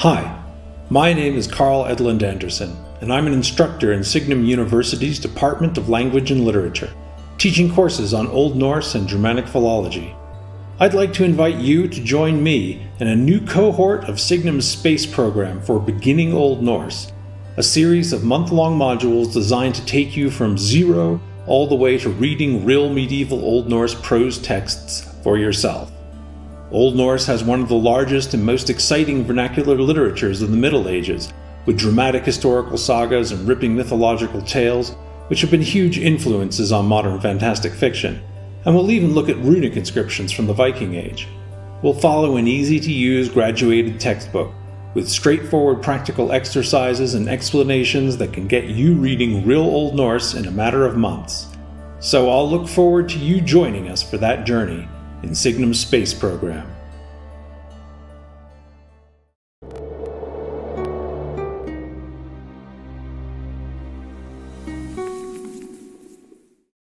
Hi, my name is Carl Edlund Anderson, and I'm an instructor in Signum University's Department of Language and Literature, teaching courses on Old Norse and Germanic philology. I'd like to invite you to join me in a new cohort of Signum's space program for Beginning Old Norse, a series of month-long modules designed to take you from zero all the way to reading real medieval Old Norse prose texts for yourself. Old Norse has one of the largest and most exciting vernacular literatures of the Middle Ages, with dramatic historical sagas and ripping mythological tales, which have been huge influences on modern fantastic fiction, and we'll even look at runic inscriptions from the Viking-Age. We'll follow an easy-to-use graduated textbook, with straightforward practical exercises and explanations that can get you reading real Old Norse in a matter of months. So I'll look forward to you joining us for that journey in Signum's space program.